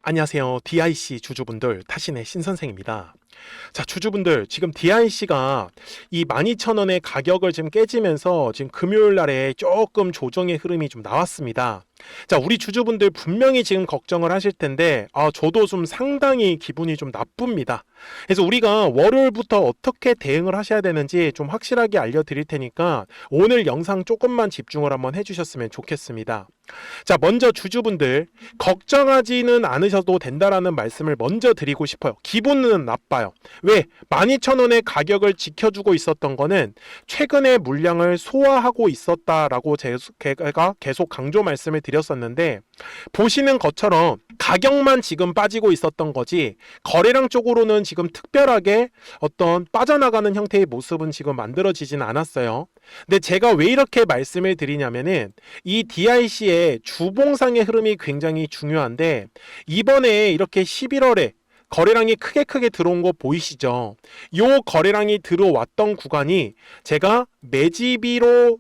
안녕하세요. DIC 주주분들, 타신의 신선생입니다. 자, 주주분들, 지금 DIC가 이 12,000원의 가격을 지금 깨지면서 지금 금요일 날에 조금 조정의 흐름이 좀 나왔습니다. 자, 우리 주주분들 분명히 지금 걱정을 하실 텐데, 저도 좀 상당히 기분이 좀 나쁩니다. 그래서 우리가 월요일부터 어떻게 대응을 하셔야 되는지 좀 확실하게 알려드릴 테니까 오늘 영상 조금만 집중을 한번 해주셨으면 좋겠습니다. 자, 먼저 주주분들 걱정하지는 않으셔도 된다라는 말씀을 먼저 드리고 싶어요. 기분은 나빠요. 왜? 12,000원의 가격을 지켜주고 있었던 거는 최근에 물량을 소화하고 있었다라고 제가 계속 강조 말씀을 드렸었는데, 보시는 것처럼 가격만 지금 빠지고 있었던 거지 거래량 쪽으로는 지금 특별하게 어떤 빠져나가는 형태의 모습은 지금 만들어지진 않았어요. 근데 제가 왜 이렇게 말씀을 드리냐면은 이 DIC의 주봉상의 흐름이 굉장히 중요한데, 이번에 이렇게 11월에 거래량이 크게 들어온 거 보이시죠? 요 거래량이 들어왔던 구간이 제가 매집이로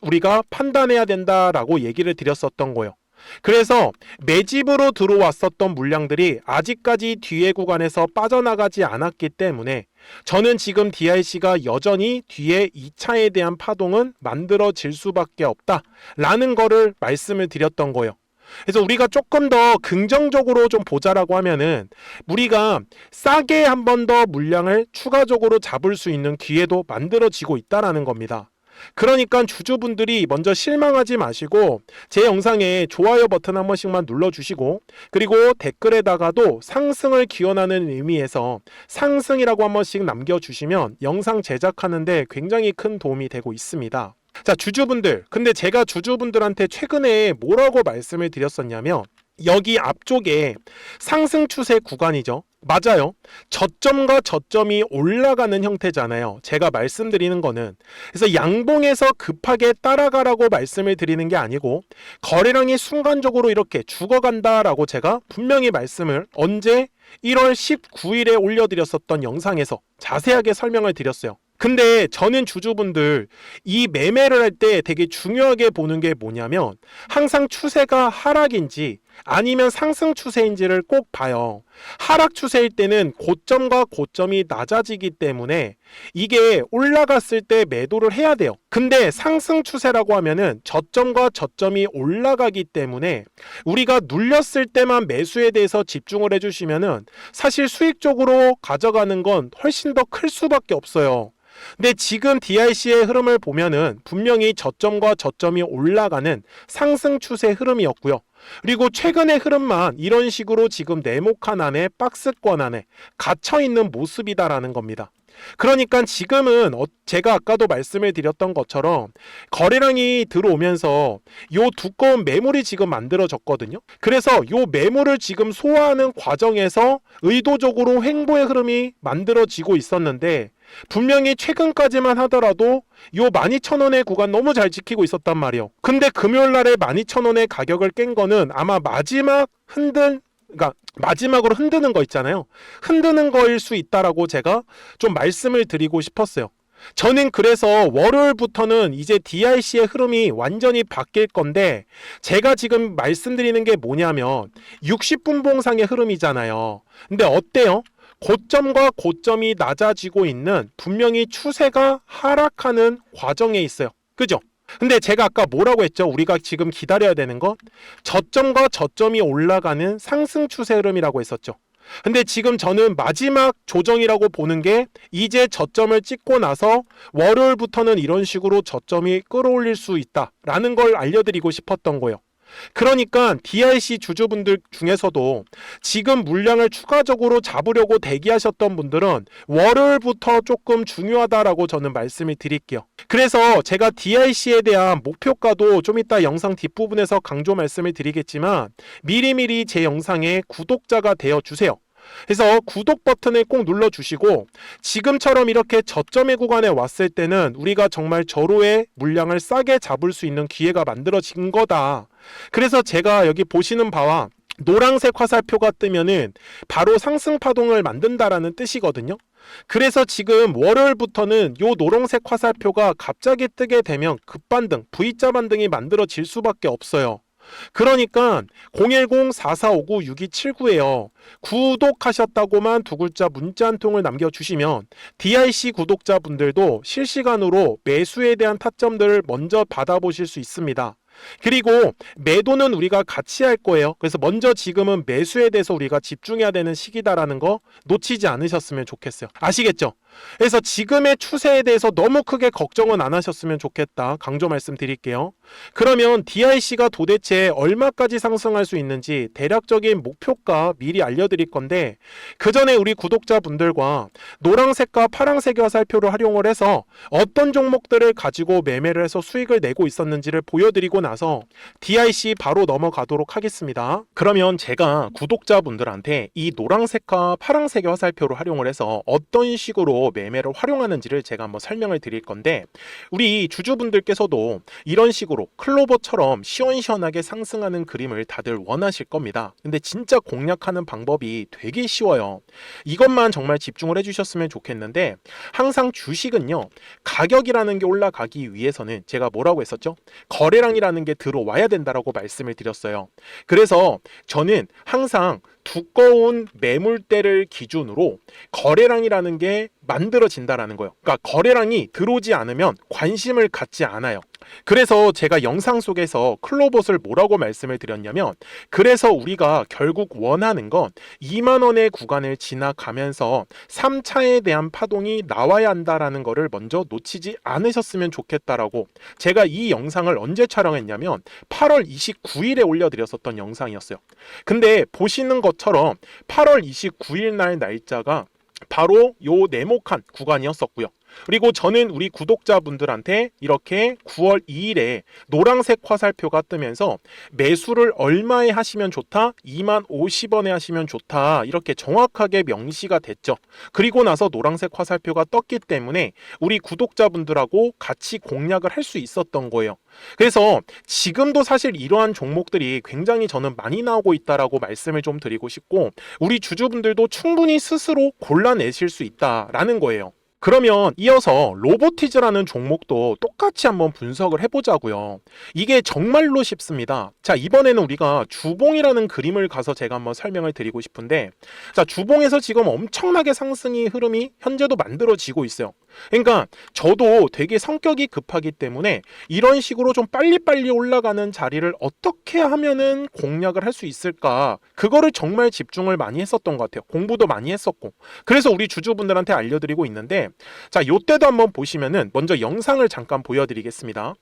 우리가 판단해야 된다라고 얘기를 드렸었던 거예요. 그래서 매집으로 들어왔었던 물량들이 아직까지 뒤에 구간에서 빠져나가지 않았기 때문에 저는 지금 DIC가 여전히 뒤에 2차에 대한 파동은 만들어질 수밖에 없다라는 거를 말씀을 드렸던 거예요. 그래서 우리가 조금 더 긍정적으로 좀 보자라고 하면은 우리가 싸게 한 번 더 물량을 추가적으로 잡을 수 있는 기회도 만들어지고 있다라는 겁니다. 그러니까 주주분들이 먼저 실망하지 마시고 제 영상에 좋아요 버튼 한 번씩만 눌러주시고, 그리고 댓글에다가도 상승을 기원하는 의미에서 상승이라고 한 번씩 남겨주시면 영상 제작하는데 굉장히 큰 도움이 되고 있습니다. 자, 주주분들, 근데 제가 주주분들한테 최근에 뭐라고 말씀을 드렸었냐면, 여기 앞쪽에 상승 추세 구간이죠. 맞아요. 저점과 저점이 올라가는 형태잖아요. 제가 말씀드리는 거는. 그래서 양봉에서 급하게 따라가라고 말씀을 드리는 게 아니고, 거래량이 순간적으로 이렇게 죽어간다라고 제가 분명히 말씀을 언제 1월 19일에 올려드렸었던 영상에서 자세하게 설명을 드렸어요. 근데 저는 주주분들 이 매매를 할 때 되게 중요하게 보는 게 뭐냐면, 항상 추세가 하락인지 아니면 상승 추세인지를 꼭 봐요. 하락 추세일 때는 고점과 고점이 낮아지기 때문에 이게 올라갔을 때 매도를 해야 돼요. 근데 상승 추세라고 하면은 저점과 저점이 올라가기 때문에 우리가 눌렸을 때만 매수에 대해서 집중을 해주시면은 사실 수익적으로 가져가는 건 훨씬 더 클 수밖에 없어요. 근데 지금 DIC의 흐름을 보면은 분명히 저점과 저점이 올라가는 상승 추세 흐름이었고요. 그리고 최근의 흐름만 이런 식으로 지금 네모칸 안에 박스권 안에 갇혀있는 모습이다라는 겁니다. 그러니까 지금은 제가 아까도 말씀을 드렸던 것처럼 거래량이 들어오면서 요 두꺼운 매물이 지금 만들어졌거든요. 그래서 요 매물을 지금 소화하는 과정에서 의도적으로 횡보의 흐름이 만들어지고 있었는데, 분명히 최근까지만 하더라도 요 12,000원의 구간 너무 잘 지키고 있었단 말이에요. 근데 금요일날에 12,000원의 가격을 깬 거는 아마 마지막으로 흔드는 거 있잖아요. 흔드는 거일 수 있다라고 제가 좀 말씀을 드리고 싶었어요. 저는 그래서 월요일부터는 이제 DIC의 흐름이 완전히 바뀔 건데, 제가 지금 말씀드리는 게 뭐냐면 60분봉상의 흐름이잖아요. 근데 어때요? 고점과 고점이 낮아지고 있는, 분명히 추세가 하락하는 과정에 있어요. 그죠? 근데 제가 아까 뭐라고 했죠? 우리가 지금 기다려야 되는 거 저점과 저점이 올라가는 상승 추세 흐름이라고 했었죠. 근데 지금 저는 마지막 조정이라고 보는 게 이제 저점을 찍고 나서 월요일부터는 이런 식으로 저점이 끌어올릴 수 있다라는 걸 알려드리고 싶었던 거예요. 그러니까 DIC 주주분들 중에서도 지금 물량을 추가적으로 잡으려고 대기하셨던 분들은 월요일부터 조금 중요하다라고 저는 말씀을 드릴게요. 그래서 제가 DIC에 대한 목표가도 좀 이따 영상 뒷부분에서 강조 말씀을 드리겠지만, 미리미리 제 영상에 구독자가 되어 주세요. 그래서 구독 버튼을 꼭 눌러주시고, 지금처럼 이렇게 저점의 구간에 왔을 때는 우리가 정말 절호의 물량을 싸게 잡을 수 있는 기회가 만들어진 거다. 그래서 제가 여기 보시는 바와 노란색 화살표가 뜨면은 바로 상승 파동을 만든다라는 뜻이거든요. 그래서 지금 월요일부터는 요 노란색 화살표가 갑자기 뜨게 되면 급반등, V자 반등이 만들어질 수밖에 없어요. 그러니까 010-4459-6279예요. 구독하셨다고만 두 글자 문자 한 통을 남겨주시면 DIC 구독자분들도 실시간으로 매수에 대한 타점들을 먼저 받아보실 수 있습니다. 그리고 매도는 우리가 같이 할 거예요. 그래서 먼저 지금은 매수에 대해서 우리가 집중해야 되는 시기다라는 거 놓치지 않으셨으면 좋겠어요. 아시겠죠? 그래서 지금의 추세에 대해서 너무 크게 걱정은 안 하셨으면 좋겠다. 강조 말씀드릴게요. 그러면 DIC가 도대체 얼마까지 상승할 수 있는지 대략적인 목표가 미리 알려드릴 건데, 그 전에 우리 구독자분들과 노란색과 파란색의 화살표를 활용을 해서 어떤 종목들을 가지고 매매를 해서 수익을 내고 있었는지를 보여드리고 나서 DIC 바로 넘어가도록 하겠습니다. 그러면 제가 구독자분들한테 이 노란색과 파란색의 화살표를 활용을 해서 어떤 식으로 매매를 활용하는지를 제가 한번 설명을 드릴 건데, 우리 주주분들께서도 이런 식으로 클로버처럼 시원시원하게 상승하는 그림을 다들 원하실 겁니다. 근데 진짜 공략하는 방법이 되게 쉬워요. 이것만 정말 집중을 해주셨으면 좋겠는데, 항상 주식은요, 가격이라는 게 올라가기 위해서는 제가 뭐라고 했었죠? 거래량이라는 게 들어와야 된다라고 말씀을 드렸어요. 그래서 저는 항상 두꺼운 매물대를 기준으로 거래량이라는 게 만들어진다라는 거예요. 그러니까 거래량이 들어오지 않으면 관심을 갖지 않아요. 그래서 제가 영상 속에서 클로봇을 뭐라고 말씀을 드렸냐면, 그래서 우리가 결국 원하는 건 2만 원의 구간을 지나가면서 3차에 대한 파동이 나와야 한다라는 거를 먼저 놓치지 않으셨으면 좋겠다라고, 제가 이 영상을 언제 촬영했냐면 8월 29일에 올려드렸었던 영상이었어요. 근데 보시는 것처럼 8월 29일 날 날짜가 바로 요 네모칸 구간이었었고요. 그리고 저는 우리 구독자분들한테 이렇게 9월 2일에 노란색 화살표가 뜨면서 매수를 얼마에 하시면 좋다? 2만 50원에 하시면 좋다. 이렇게 정확하게 명시가 됐죠. 그리고 나서 노란색 화살표가 떴기 때문에 우리 구독자분들하고 같이 공략을 할 수 있었던 거예요. 그래서 지금도 사실 이러한 종목들이 굉장히 저는 많이 나오고 있다라고 말씀을 좀 드리고 싶고, 우리 주주분들도 충분히 스스로 골라내실 수 있다라는 거예요. 그러면 이어서 로보티즈라는 종목도 똑같이 한번 분석을 해보자고요. 이게 정말로 쉽습니다. 자, 이번에는 우리가 주봉이라는 그림을 가서 제가 한번 설명을 드리고 싶은데, 자, 주봉에서 지금 엄청나게 상승이 흐름이 현재도 만들어지고 있어요. 그러니까 저도 되게 성격이 급하기 때문에 이런 식으로 좀 빨리빨리 올라가는 자리를 어떻게 하면은 공략을 할 수 있을까, 그거를 정말 집중을 많이 했었던 것 같아요. 공부도 많이 했었고. 그래서 우리 주주분들한테 알려드리고 있는데, 자, 요때도 한번 보시면은 먼저 영상을 잠깐 보여드리겠습니다.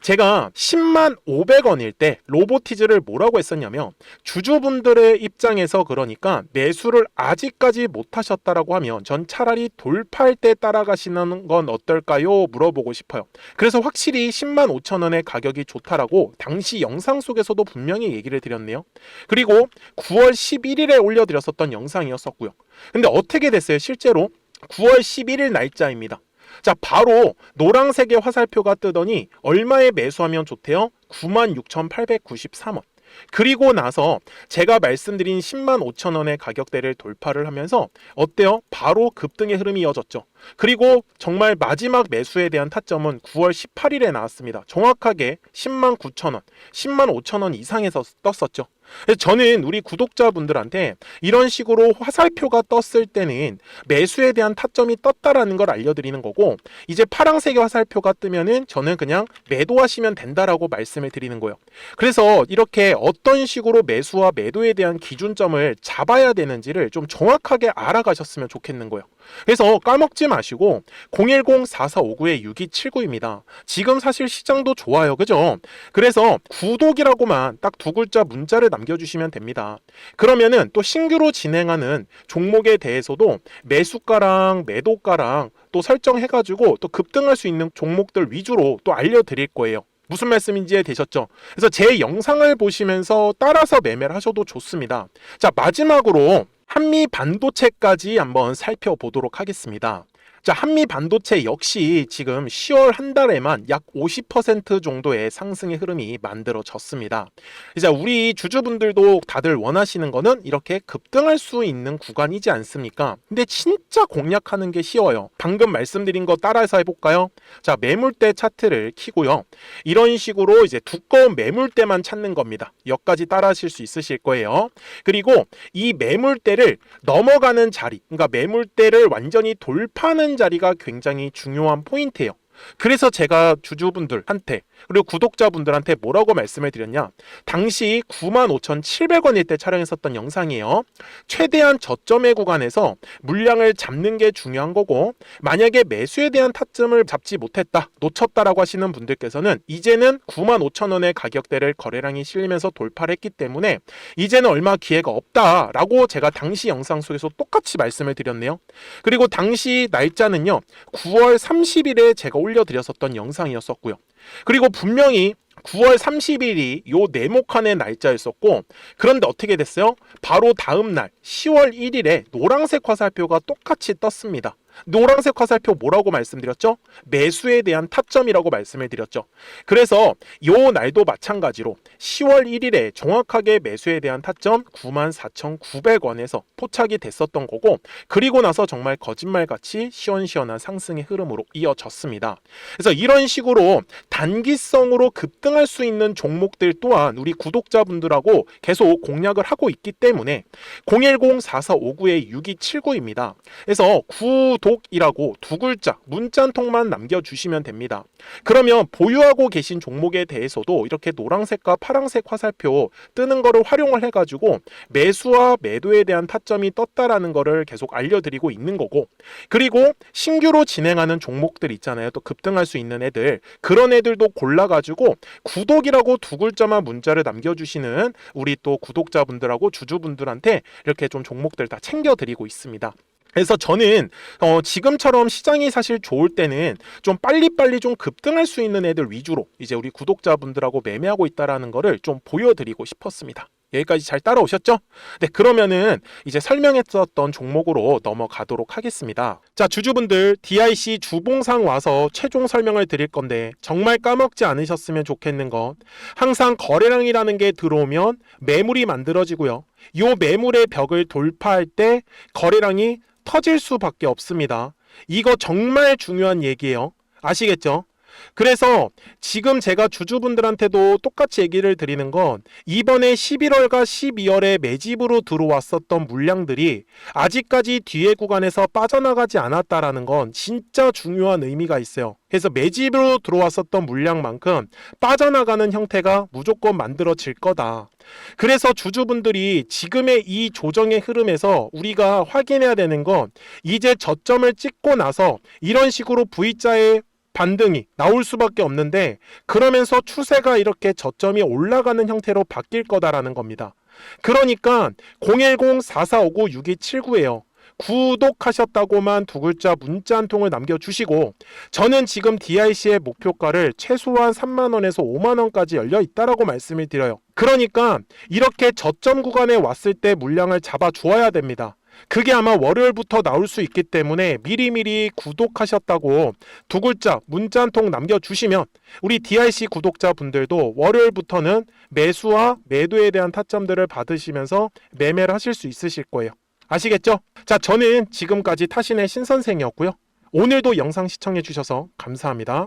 제가 10만 500원일 때 로보티즈를 뭐라고 했었냐면, 주주분들의 입장에서 그러니까 매수를 아직까지 못 하셨다라고 하면 전 차라리 돌파할 때 따라가시는 건 어떨까요? 물어보고 싶어요. 그래서 확실히 10만 5천 원의 가격이 좋다라고 당시 영상 속에서도 분명히 얘기를 드렸네요. 그리고 9월 11일에 올려드렸었던 영상이었었고요. 근데 어떻게 됐어요? 실제로 9월 11일 날짜입니다. 자, 바로 노란색의 화살표가 뜨더니 얼마에 매수하면 좋대요? 96,893원. 그리고 나서 제가 말씀드린 10만 5천 원의 가격대를 돌파를 하면서 어때요? 바로 급등의 흐름이 이어졌죠. 그리고 정말 마지막 매수에 대한 타점은 9월 18일에 나왔습니다. 정확하게 10만 9천 원, 10만 5천 원 이상에서 떴었죠. 저는 우리 구독자분들한테 이런 식으로 화살표가 떴을 때는 매수에 대한 타점이 떴다라는 걸 알려드리는 거고, 이제 파란색의 화살표가 뜨면은 저는 그냥 매도하시면 된다라고 말씀을 드리는 거예요. 그래서 이렇게 어떤 식으로 매수와 매도에 대한 기준점을 잡아야 되는지를 좀 정확하게 알아가셨으면 좋겠는 거예요. 그래서 까먹지 마시고 010-4459-6279입니다. 지금 사실 시장도 좋아요. 그죠? 그래서 구독이라고만 딱 두 글자 문자를 남겨주시면 됩니다. 그러면은 또 신규로 진행하는 종목에 대해서도 매수가랑 매도가랑 또 설정해가지고 또 급등할 수 있는 종목들 위주로 또 알려드릴 거예요. 무슨 말씀인지 되셨죠? 그래서 제 영상을 보시면서 따라서 매매를 하셔도 좋습니다. 자, 마지막으로 한미 반도체까지 한번 살펴보도록 하겠습니다. 자, 한미 반도체 역시 지금 10월 한 달에만 약 50% 정도의 상승의 흐름이 만들어졌습니다. 이제 우리 주주분들도 다들 원하시는 거는 이렇게 급등할 수 있는 구간이지 않습니까? 근데 진짜 공략하는 게 쉬워요. 방금 말씀드린 거 따라서 해볼까요? 자, 매물대 차트를 켜고요. 이런 식으로 이제 두꺼운 매물대만 찾는 겁니다. 여기까지 따라 하실 수 있으실 거예요. 그리고 이 매물대를 넘어가는 자리, 그러니까 매물대를 완전히 돌파하는 자리가 굉장히 중요한 포인트예요. 그래서 제가 주주분들한테 그리고 구독자분들한테 뭐라고 말씀을 드렸냐, 당시 95,700원일 때 촬영했었던 영상이에요. 최대한 저점의 구간에서 물량을 잡는 게 중요한 거고, 만약에 매수에 대한 타점을 잡지 못했다, 놓쳤다라고 하시는 분들께서는 이제는 95,000원의 가격대를 거래량이 실리면서 돌파를 했기 때문에 이제는 얼마 기회가 없다라고 제가 당시 영상 속에서 똑같이 말씀을 드렸네요. 그리고 당시 날짜는요, 9월 30일에 제가 올려드렸었던 영상이었었고요. 그리고 분명히 9월 30일이 요 네모칸의 날짜였었고, 그런데 어떻게 됐어요? 바로 다음 날 10월 1일에 노란색 화살표가 똑같이 떴습니다. 노란색 화살표 뭐라고 말씀드렸죠? 매수에 대한 타점이라고 말씀을 드렸죠. 그래서 요 날도 마찬가지로 10월 1일에 정확하게 매수에 대한 타점 94,900원에서 포착이 됐었던 거고, 그리고 나서 정말 거짓말같이 시원시원한 상승의 흐름으로 이어졌습니다. 그래서 이런 식으로 단기성으로 급등할 수 있는 종목들 또한 우리 구독자분들하고 계속 공략을 하고 있기 때문에 010-4459-6279입니다. 그래서 구독이라고 두 글자 문자 한 통만 남겨주시면 됩니다. 그러면 보유하고 계신 종목에 대해서도 이렇게 노란색과 파란색 화살표 뜨는 거를 활용을 해가지고 매수와 매도에 대한 타점이 떴다라는 거를 계속 알려드리고 있는 거고, 그리고 신규로 진행하는 종목들 있잖아요. 또 급등할 수 있는 애들, 그런 애들도 골라가지고 구독이라고 두 글자만 문자를 남겨주시는 우리 또 구독자분들하고 주주분들한테 이렇게 좀 종목들 다 챙겨드리고 있습니다. 그래서 저는 지금처럼 시장이 사실 좋을 때는 좀 빨리빨리 좀 급등할 수 있는 애들 위주로 이제 우리 구독자분들하고 매매하고 있다라는 거를 좀 보여드리고 싶었습니다. 여기까지 잘 따라오셨죠? 네, 그러면은 이제 설명했었던 종목으로 넘어가도록 하겠습니다. 자, 주주분들, DIC 주봉상 와서 최종 설명을 드릴 건데 정말 까먹지 않으셨으면 좋겠는 건, 항상 거래량이라는 게 들어오면 매물이 만들어지고요. 이 매물의 벽을 돌파할 때 거래량이 터질 수밖에 없습니다. 이거 정말 중요한 얘기예요. 아시겠죠? 그래서 지금 제가 주주분들한테도 똑같이 얘기를 드리는 건, 이번에 11월과 12월에 매집으로 들어왔었던 물량들이 아직까지 뒤에 구간에서 빠져나가지 않았다라는 건 진짜 중요한 의미가 있어요. 그래서 매집으로 들어왔었던 물량만큼 빠져나가는 형태가 무조건 만들어질 거다. 그래서 주주분들이 지금의 이 조정의 흐름에서 우리가 확인해야 되는 건, 이제 저점을 찍고 나서 이런 식으로 V자의 반등이 나올 수밖에 없는데, 그러면서 추세가 이렇게 저점이 올라가는 형태로 바뀔 거다라는 겁니다. 그러니까 010-4459-6279예요. 구독하셨다고만 두 글자 문자 한 통을 남겨주시고, 저는 지금 DIC의 목표가를 최소한 3만원에서 5만원까지 열려 있다라고 말씀을 드려요. 그러니까 이렇게 저점 구간에 왔을 때 물량을 잡아 주어야 됩니다. 그게 아마 월요일부터 나올 수 있기 때문에 미리미리 구독하셨다고 두 글자 문자 한 통 남겨주시면 우리 DIC 구독자분들도 월요일부터는 매수와 매도에 대한 타점들을 받으시면서 매매를 하실 수 있으실 거예요. 아시겠죠? 자, 저는 지금까지 타신의 신선생이었고요. 오늘도 영상 시청해 주셔서 감사합니다.